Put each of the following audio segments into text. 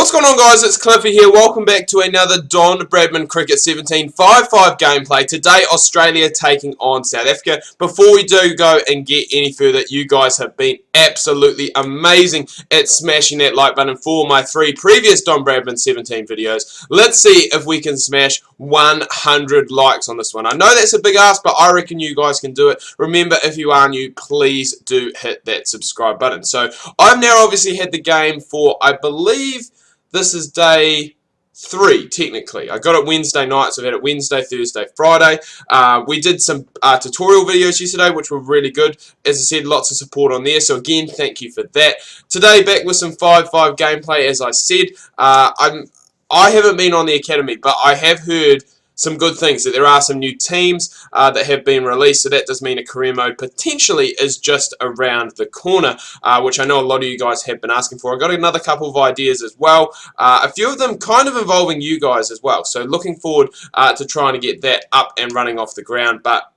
What's going on, guys? It's Cliffy here. Welcome back to another Don Bradman Cricket 17 5-5 gameplay. Today, Australia taking on South Africa. Before we do go and get any further, you guys have been absolutely amazing at smashing that like button for my 3 previous Don Bradman 17 videos. Let's see if we can smash 100 likes on this one. I know that's a big ask, but I reckon you guys can do it. Remember, if you are new, please do hit that subscribe button. So, I've now obviously had the game for, I believe, this is day 3, technically. I got it Wednesday night, so I've had it Wednesday, Thursday, Friday. We did some tutorial videos yesterday, which were really good. As I said, lots of support on there, so again, thank you for that. Today, back with some 5-5 gameplay, as I said. I haven't been on the academy, but I have heard some good things, that there are some new teams that have been released, so that does mean a career mode potentially is just around the corner, which I know a lot of you guys have been asking for. I've got another couple of ideas as well, a few of them kind of involving you guys as well, so looking forward to trying to get that up and running off the ground. But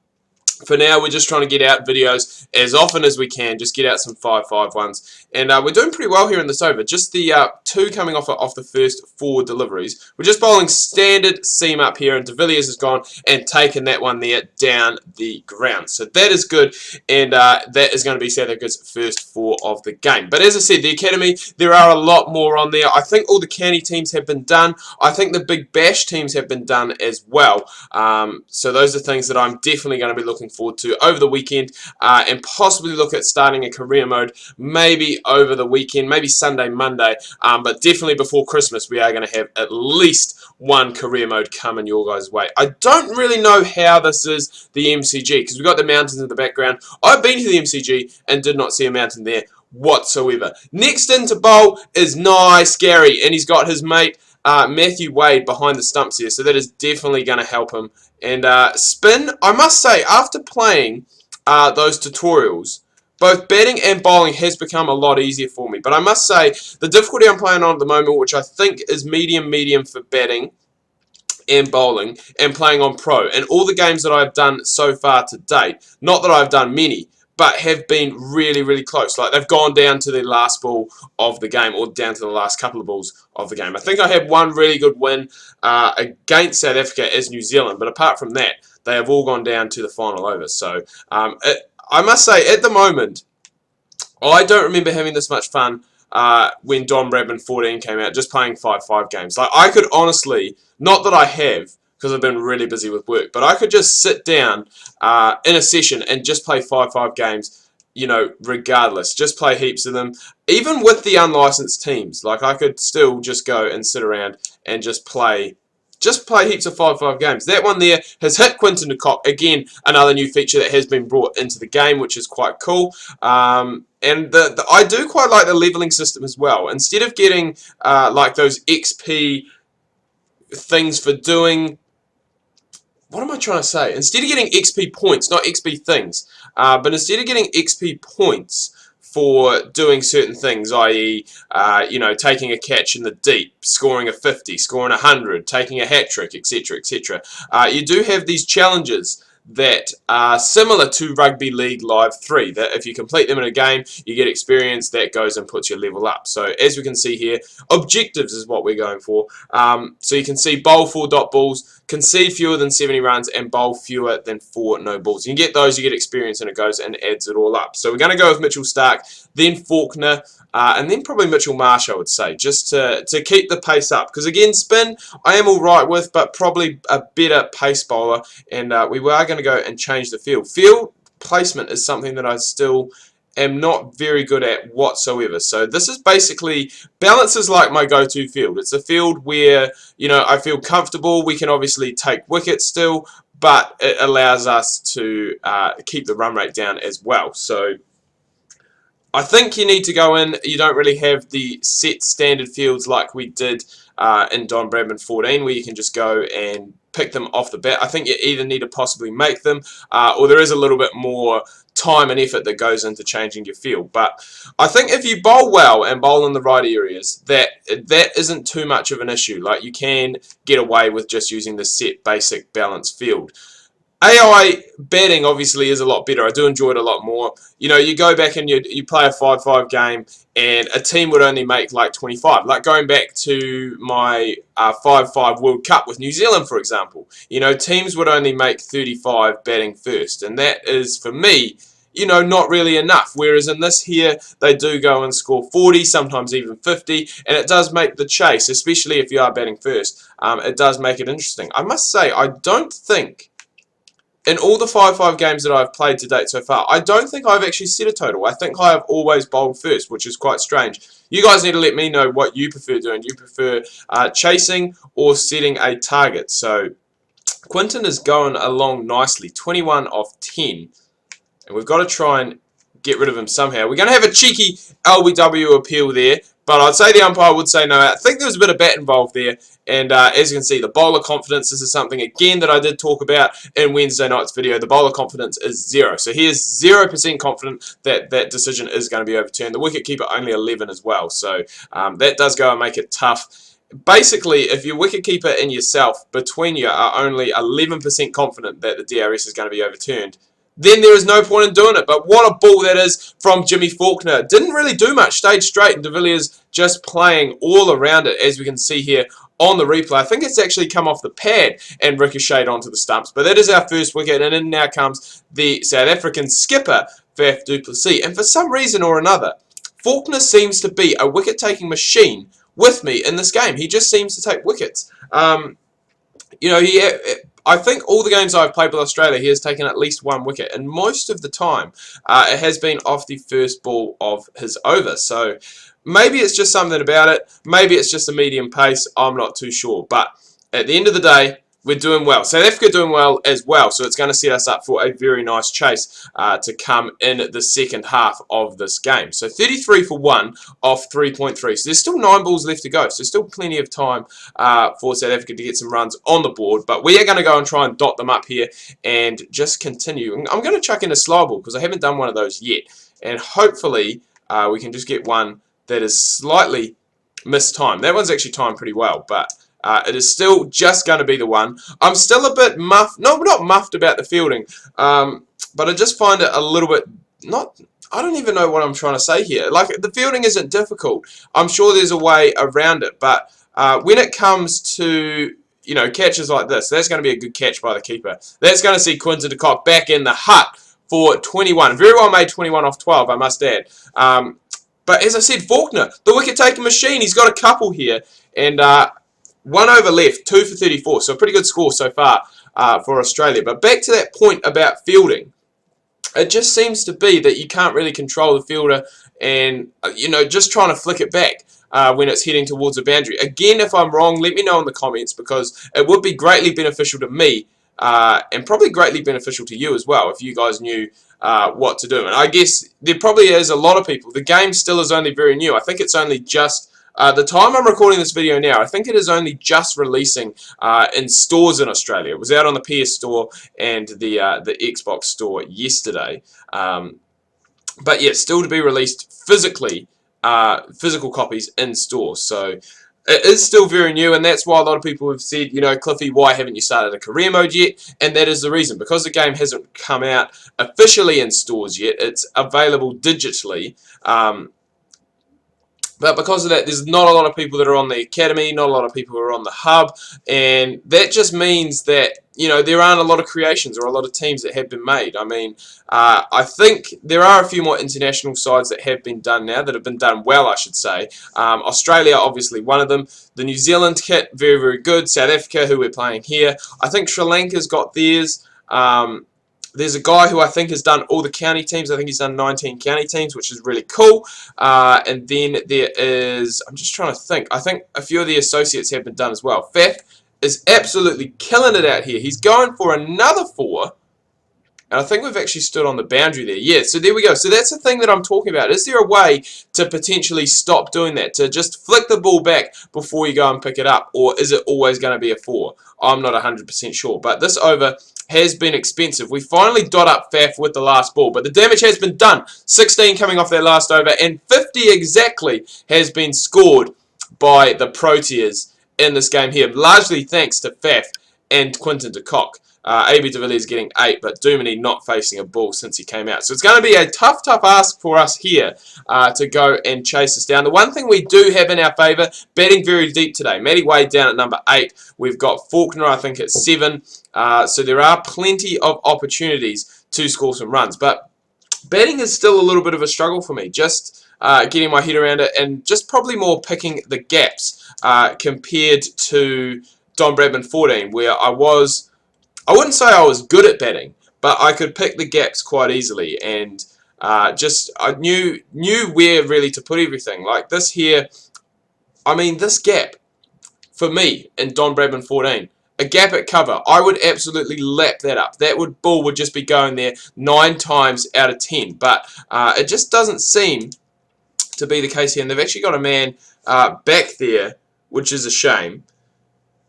for now, we're just trying to get out videos as often as we can, just get out some 5-5 ones. And we're doing pretty well here in this over. Just the 2 coming off the first 4 deliveries. We're just bowling standard seam up here, and De Villiers has gone and taken that one there down the ground. So that is good, and that is going to be South Africa's first 4 of the game. But as I said, the academy, there are a lot more on there. I think all the county teams have been done. I think the Big Bash teams have been done as well. So those are things that I'm definitely going to be looking forward to over the weekend, and possibly look at starting a career mode maybe over the weekend, maybe Sunday, Monday, but definitely before Christmas we are going to have at least 1 career mode coming your guys' way. I don't really know how this is the MCG, because we've got the mountains in the background. I've been to the MCG and did not see a mountain there whatsoever. Next in to bowl is Nice Gary, and he's got his mate Matthew Wade behind the stumps here, so that is definitely going to help him. And spin, I must say, after playing those tutorials, both batting and bowling has become a lot easier for me. But I must say, the difficulty I'm playing on at the moment, which I think is medium for batting and bowling, and playing on pro, and all the games that I've done so far to date, not that I've done many, but have been really close. Like, they've gone down to the last ball of the game, or down to the last couple of balls of the game. I think I had one really good win against South Africa as New Zealand, but apart from that, they have all gone down to the final over. So I must say, at the moment, I don't remember having this much fun when Don Bradman 14 came out, just playing 5-5 games. Like, I could honestly, not that I have, because I've been really busy with work, but I could just sit down in a session and just play 5-5 games, you know, regardless. Just play heaps of them. Even with the unlicensed teams, like, I could still just go and sit around and just play heaps of 5-5 games. That one there has hit Quinton de Kock. Again, another new feature that has been brought into the game, which is quite cool. And I do quite like the leveling system as well. Instead of getting like those XP things for doing... What am I trying to say? Instead of getting XP points, not XP things, but instead of getting XP points for doing certain things, i.e., you know, taking a catch in the deep, scoring a 50, scoring 100, taking a hat-trick, etc., etc., you do have these challenges that are similar to Rugby League Live 3, that if you complete them in a game, you get experience that goes and puts your level up. So as we can see here, objectives is what we're going for. So you can see bowl 4 dot balls, concede fewer than 70 runs, and bowl fewer than 4 no balls. You can get those, you get experience, and it goes and adds it all up. So we're going to go with Mitchell Starc, then Faulkner, and then probably Mitchell Marsh, I would say, just to keep the pace up. Because again, spin, I am alright with, but probably a better pace bowler, and we are going to go and change the field. Field placement is something that I still am not very good at whatsoever. So this is basically, balance is like my go-to field. It's a field where, you know, I feel comfortable. We can obviously take wickets still, but it allows us to keep the run rate down as well. So I think you need to go in. You don't really have the set standard fields like we did in Don Bradman 14, where you can just go and pick them off the bat. I think you either need to possibly make them, or there is a little bit more time and effort that goes into changing your field. But I think if you bowl well and bowl in the right areas, that isn't too much of an issue. Like, you can get away with just using the set basic balanced field. AI betting obviously is a lot better. I do enjoy it a lot more. You know, you go back and you play a 5-5 game and a team would only make like 25. Like going back to my 5-5 World Cup with New Zealand, for example. You know, teams would only make 35 batting first. And that is, for me, you know, not really enough. Whereas in this here, they do go and score 40, sometimes even 50, and it does make the chase, especially if you are batting first, it does make it interesting. I must say, I don't think, in all the 5-5 games that I've played to date so far, I don't think I've actually set a total. I think I have always bowled first, which is quite strange. You guys need to let me know what you prefer doing. Do you prefer chasing or setting a target? So Quinton is going along nicely, 21 off 10. And we've got to try and get rid of him somehow. We're going to have a cheeky LBW appeal there, but I'd say the umpire would say no. I think there was a bit of bat involved there, and as you can see, the bowler confidence, this is something, again, that I did talk about in Wednesday night's video. The bowler confidence is 0. So he is 0% confident that that decision is going to be overturned. The wicketkeeper only 11 as well, so that does go and make it tough. Basically, if your wicketkeeper and yourself, between you, are only 11% confident that the DRS is going to be overturned, then there is no point in doing it. But what a ball that is from Jimmy Faulkner. Didn't really do much. Stayed straight, and De Villiers just playing all around it, as we can see here on the replay. I think it's actually come off the pad and ricocheted onto the stumps. But that is our first wicket, and in now comes the South African skipper, Faf du Plessis. And for some reason or another, Faulkner seems to be a wicket-taking machine with me in this game. He just seems to take wickets. You know, I think all the games I've played with Australia, he has taken at least 1 wicket, and most of the time it has been off the first ball of his over. So maybe it's just something about it. Maybe it's just a medium pace. I'm not too sure. But at the end of the day, we're doing well. South Africa doing well as well, so it's going to set us up for a very nice chase to come in the second half of this game. So 33 for 1 off 3.3. So there's still 9 balls left to go, so still plenty of time for South Africa to get some runs on the board. But we are going to go and try and dot them up here and just continue. I'm going to chuck in a slow ball because I haven't done one of those yet. And hopefully we can just get one that is slightly mistimed. That one's actually timed pretty well, but it is still just going to be the one. I'm still a bit muffed, no, not muffed about the fielding, but I just find it a little bit, I don't even know what I'm trying to say here. Like, the fielding isn't difficult. I'm sure there's a way around it, but when it comes to, you know, catches like this, that's going to be a good catch by the keeper. That's going to see Quinton de Kock back in the hut for 21. Very well made 21 off 12, I must add. But as I said, Faulkner, the wicket-taking machine, he's got a couple here, and 1 over left, 2 for 34, so a pretty good score so far for Australia. But back to that point about fielding, it just seems to be that you can't really control the fielder and, you know, just trying to flick it back when it's heading towards a boundary. Again, if I'm wrong, let me know in the comments, because it would be greatly beneficial to me and probably greatly beneficial to you as well if you guys knew what to do. And I guess there probably is a lot of people. The game still is only very new. I think it's only just the time I'm recording this video now, I think it is only just releasing in stores in Australia. It was out on the PS Store and the Xbox Store yesterday. But yeah, still to be released physically, physical copies in stores. So it is still very new, and that's why a lot of people have said, you know, Cliffy, why haven't you started a career mode yet? And that is the reason, because the game hasn't come out officially in stores yet. It's available digitally. But because of that, there's not a lot of people that are on the academy, not a lot of people who are on the hub, and that just means that, you know, there aren't a lot of creations or a lot of teams that have been made. I mean, I think there are a few more international sides that have been done now, that have been done well, I should say. Australia, obviously, one of them. The New Zealand kit, very, very good. South Africa, who we're playing here. I think Sri Lanka's got theirs. There's a guy who I think has done all the county teams. I think he's done 19 county teams, which is really cool. And then there is, I'm just trying to think, I think a few of the associates have been done as well. Faf is absolutely killing it out here. He's going for another 4. And I think we've actually stood on the boundary there. Yeah, so there we go. So that's the thing that I'm talking about. Is there a way to potentially stop doing that? To just flick the ball back before you go and pick it up? Or is it always going to be a 4? I'm not 100% sure. But this over has been expensive. We finally dot up Faf with the last ball. But the damage has been done. 16 coming off that last over. And 50 exactly has been scored by the Proteas in this game here. Largely thanks to Faf and Quinton de Kock. AB de Villiers getting 8, but Duminy not facing a ball since he came out. So it's going to be a tough ask for us here to go and chase us down. The one thing we do have in our favour, batting very deep today. Matty Wade down at number 8. We've got Faulkner, I think, at 7. So there are plenty of opportunities to score some runs. But batting is still a little bit of a struggle for me. Just getting my head around it and just probably more picking the gaps compared to Don Bradman 14, where I wouldn't say I was good at batting, but I could pick the gaps quite easily, and I knew where really to put everything. Like this here, I mean, this gap for me in Don Bradman 14, a gap at cover, I would absolutely lap that up. That ball would just be going there 9 times out of 10, but it just doesn't seem to be the case here, and they've actually got a man back there, which is a shame,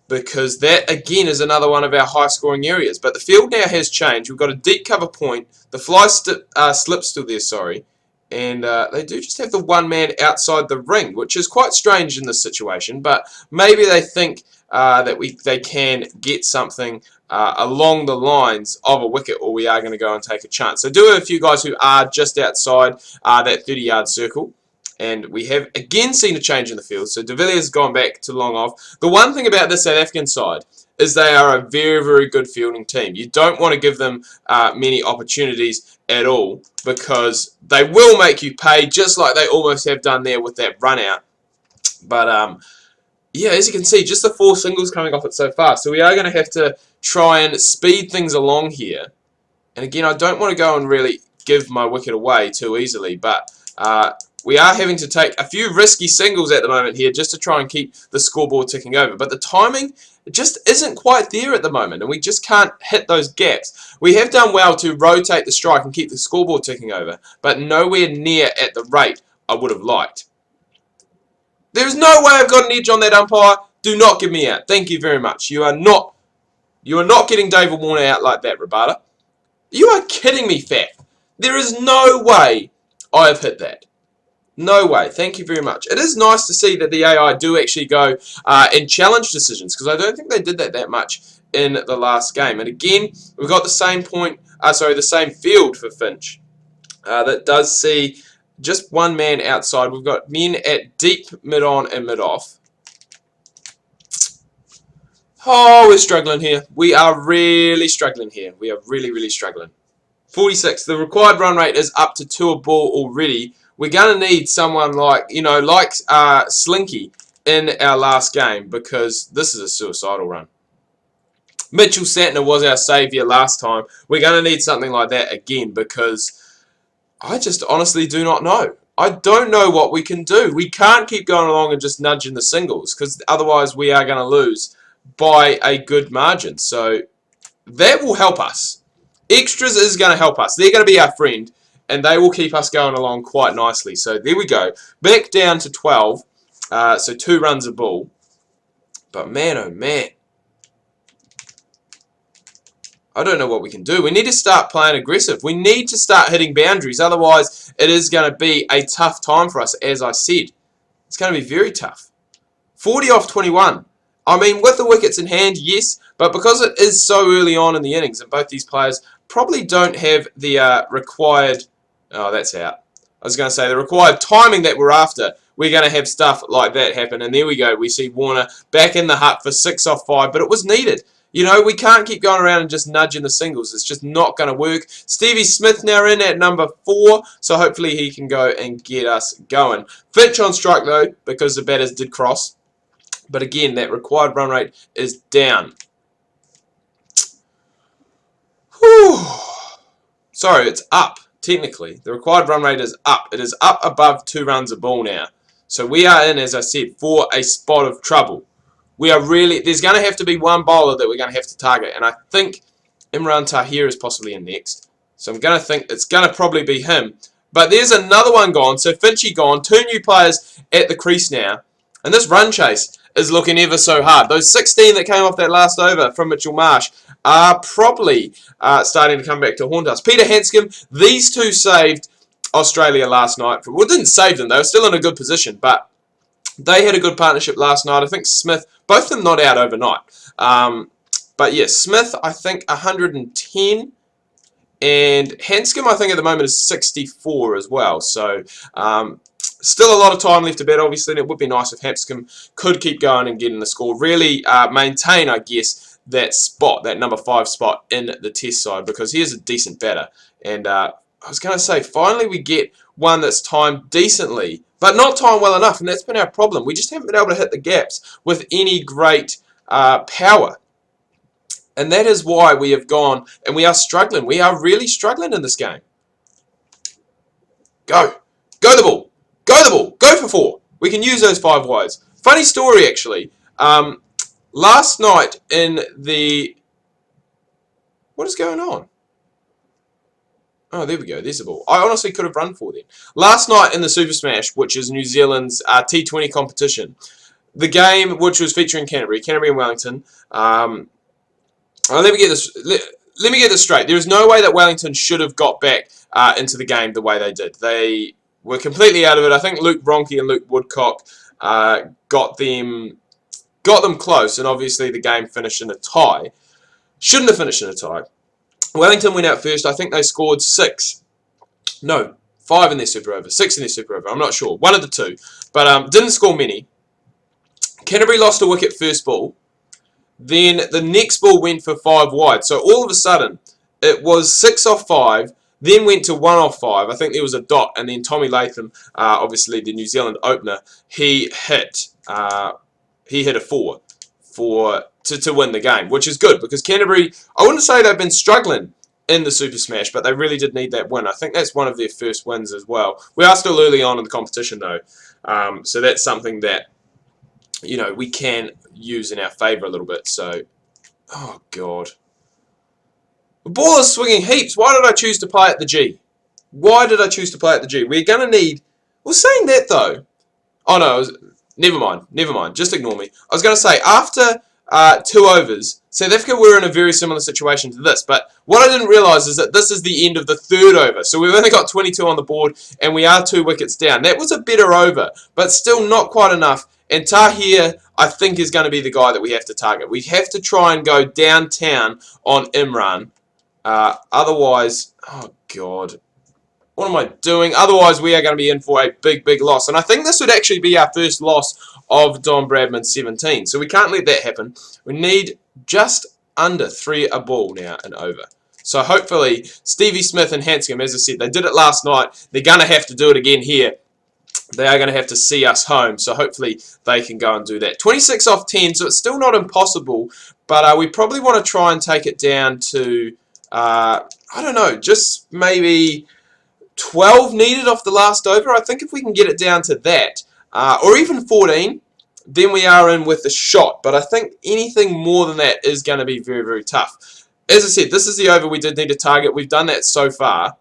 because that, again, is another one of our high-scoring areas. But the field now has changed. We've got a deep cover point. The fly slip's still there, sorry. And they do just have the one man outside the ring, which is quite strange in this situation. But maybe they think that they can get something along the lines of a wicket, or we are going to go and take a chance. So do have a few guys who are just outside that 30-yard circle. And we have again seen a change in the field. So de Villiers has gone back to long off. The one thing about the South African side is they are a very, very good fielding team. You don't want to give them many opportunities at all, because they will make you pay, just like they almost have done there with that run out. But yeah, as you can see, just the 4 singles coming off it so far. So we are going to have to try and speed things along here. And again, I don't want to go and really give my wicket away too easily, but we are having to take a few risky singles at the moment here just to try and keep the scoreboard ticking over. But the timing just isn't quite there at the moment, and we just can't hit those gaps. We have done well to rotate the strike and keep the scoreboard ticking over, but nowhere near at the rate I would have liked. There's no way I've got an edge on that umpire. Do not give me out. Thank you very much. You are not getting David Warner out like that, Rabada. You are kidding me, Faf. There is no way I have hit that. No way. Thank you very much. It is nice to see that the AI do actually go and challenge decisions, because I don't think they did that much in the last game. And again, we've got the same the same field for Finch. That does see just one man outside. We've got men at deep, mid-on, and mid-off. Oh, we're struggling here. We are really struggling here. We are really, really struggling. 46. The required run rate is up to 2 a ball already. We're going to need someone like Slinky in our last game, because this is a suicidal run. Mitchell Santner was our saviour last time. We're going to need something like that again, because I just honestly do not know. I don't know what we can do. We can't keep going along and just nudging the singles, because otherwise we are going to lose by a good margin. So that will help us. Extras is going to help us. They're going to be our friend, and they will keep us going along quite nicely. So there we go. Back down to 12. So 2 runs a ball. But man, oh man. I don't know what we can do. We need to start playing aggressive. We need to start hitting boundaries. Otherwise, it is going to be a tough time for us, as I said. It's going to be very tough. 40 off 21. I mean, with the wickets in hand, yes. But because it is so early on in the innings, and both these players probably don't have the required... Oh, that's out. I was going to say, the required timing that we're after, we're going to have stuff like that happen. And there we go. We see Warner back in the hut for 6 off 5, but it was needed. You know, we can't keep going around and just nudging the singles. It's just not going to work. Stevie Smith now in at number 4, so hopefully he can go and get us going. Finch on strike, though, because the batters did cross. But again, that required run rate is down. Whew. Sorry, it's up. Technically, the required run rate is up. It is up above 2 runs a ball now. So we are in, as I said, for a spot of trouble. We are really... There's going to have to be one bowler that we're going to have to target. And I think Imran Tahir is possibly in next. So I'm going to think it's going to probably be him. But there's another one gone. So Finchy gone. 2 new players at the crease now. And this run chase is looking ever so hard. Those 16 that came off that last over from Mitchell Marsh are probably starting to come back to haunt us. Peter Hanscom, these 2 saved Australia last night. Well, didn't save them. They were still in a good position, but they had a good partnership last night. I think Smith, both of them not out overnight. But yeah, Smith, I think 110. And Hanscom, I think at the moment is 64 as well. So still a lot of time left to bat, obviously, and it would be nice if Hanscom could keep going and getting the score. Really maintain, I guess, that spot, that number 5 spot in the test side, because he is a decent batter. And I was going to say, finally we get one that's timed decently, but not timed well enough, and that's been our problem. We just haven't been able to hit the gaps with any great power. And that is why we have gone, and we are struggling. We are really struggling in this game. Go. Go the ball. Go the ball. Go for 4. We can use those 5 wides. Funny story, actually. Last night in the... What is going on? Oh, there we go. There's the ball. I honestly could have run 4 then. Last night in the Super Smash, which is New Zealand's T20 competition, the game which was featuring Canterbury and Wellington... let me get this. Let me get this straight. There is no way that Wellington should have got back into the game the way they did. They were completely out of it. I think Luke Ronke and Luke Woodcock got them close, and obviously the game finished in a tie. Shouldn't have finished in a tie. Wellington went out first. I think they scored 6. No, 5 in their super over. 6 in their super over. I'm not sure. One of the 2, but didn't score many. Canterbury lost a wicket first ball. Then the next ball went for 5 wide. So all of a sudden, it was 6 off 5, then went to 1 off 5. I think there was a dot, and then Tommy Latham, obviously the New Zealand opener, he hit a 4 to win the game, which is good because Canterbury, I wouldn't say they've been struggling in the Super Smash, but they really did need that win. I think that's one of their first wins as well. We are still early on in the competition though, so that's something that, you know, we can use in our favour a little bit. So, oh god, the ball is swinging heaps. Why did I choose to play at the G? Why did I choose to play at the G? We're gonna need. Well, saying that though, oh no, never mind. Just ignore me. I was gonna say after 2 overs, South Africa were in a very similar situation to this. But what I didn't realise is that this is the end of the 3rd over. So we've only got 22 on the board, and we are 2 wickets down. That was a better over, but still not quite enough. And Tahir, I think, is going to be the guy that we have to target. We have to try and go downtown on Imran. Otherwise, oh God, what am I doing? Otherwise, we are going to be in for a big, big loss. And I think this would actually be our first loss of Don Bradman 17. So we can't let that happen. We need just under 3 a ball now and over. So hopefully, Stevie Smith and Hanscom, as I said, they did it last night. They're going to have to do it again here. They are going to have to see us home, so hopefully they can go and do that. 26 off 10, so it's still not impossible, but we probably want to try and take it down to, I don't know, just maybe 12 needed off the last over. I think if we can get it down to that, or even 14, then we are in with a shot. But I think anything more than that is going to be very, very tough. As I said, this is the over we did need to target. We've done that so far.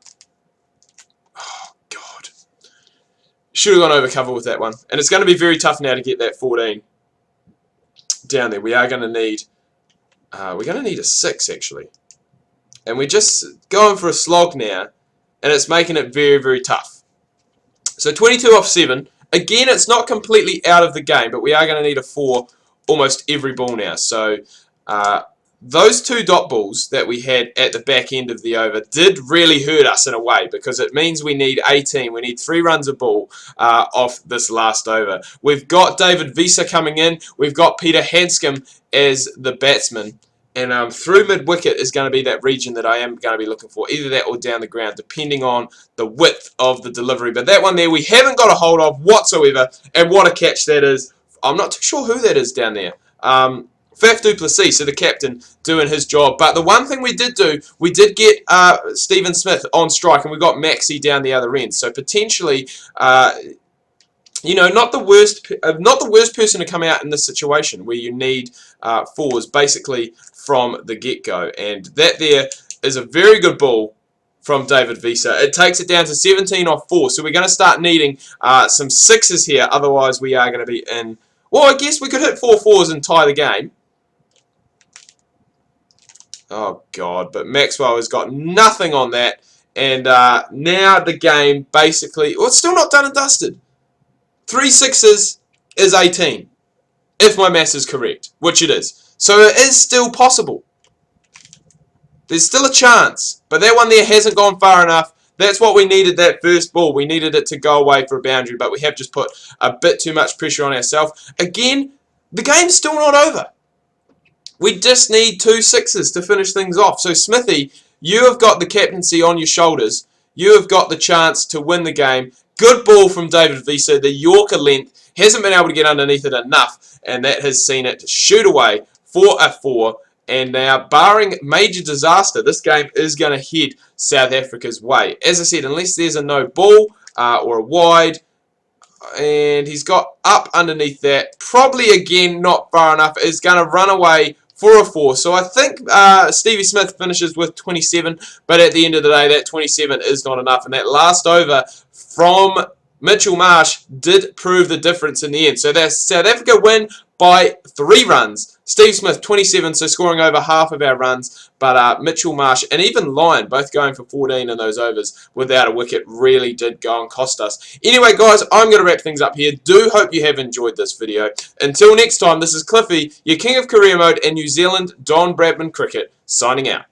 Should have gone over cover with that one. And it's going to be very tough now to get that 14 down there. We are going to need... we're going to need a 6, actually. And we're just going for a slog now. And it's making it very, very tough. So 22 off 7. Again, it's not completely out of the game. But we are going to need a 4 almost every ball now. So... those 2 dot balls that we had at the back end of the over did really hurt us in a way, because it means we need 18. We need 3 runs a ball off this last over. We've got David Visa coming in. We've got Peter Hanscom as the batsman. And through mid-wicket is going to be that region that I am going to be looking for. Either that or down the ground, depending on the width of the delivery. But that one there we haven't got a hold of whatsoever. And what a catch that is. I'm not too sure who that is down there. Faf du Plessis, so the captain, doing his job. But the one thing we did do, we did get Stephen Smith on strike, and we got Maxi down the other end. So potentially, you know, not the worst person to come out in this situation where you need 4s basically from the get-go. And that there is a very good ball from David Visa. It takes it down to 17 off 4. So we're going to start needing some 6s here. Otherwise, we are going to be in... Well, I guess we could hit 4 4s and tie the game. Oh, God. But Maxwell has got nothing on that. And now the game basically... Well, it's still not done and dusted. 3 6s is 18. If my maths is correct. Which it is. So it is still possible. There's still a chance, but that one there hasn't gone far enough. That's what we needed, that first ball. We needed it to go away for a boundary, but we have just put a bit too much pressure on ourselves. Again, the game's still not over. We just need 2 sixes to finish things off. So Smithy, you have got the captaincy on your shoulders. You have got the chance to win the game. Good ball from David Visa. The Yorker length hasn't been able to get underneath it enough, and that has seen it shoot away for a 4. And now, barring major disaster, this game is going to head South Africa's way. As I said, unless there's a no ball or a wide, and he's got up underneath that, probably again not far enough, is going to run away for a 4. So I think Stevie Smith finishes with 27, but at the end of the day, that 27 is not enough. And that last over from Mitchell Marsh did prove the difference in the end. So that's South Africa win by 3 runs. Steve Smith, 27, so scoring over half of our runs. But Mitchell Marsh and even Lyon, both going for 14 in those overs without a wicket, really did go and cost us. Anyway, guys, I'm going to wrap things up here. Do hope you have enjoyed this video. Until next time, this is Cliffy, your King of Career Mode and New Zealand Don Bradman Cricket, signing out.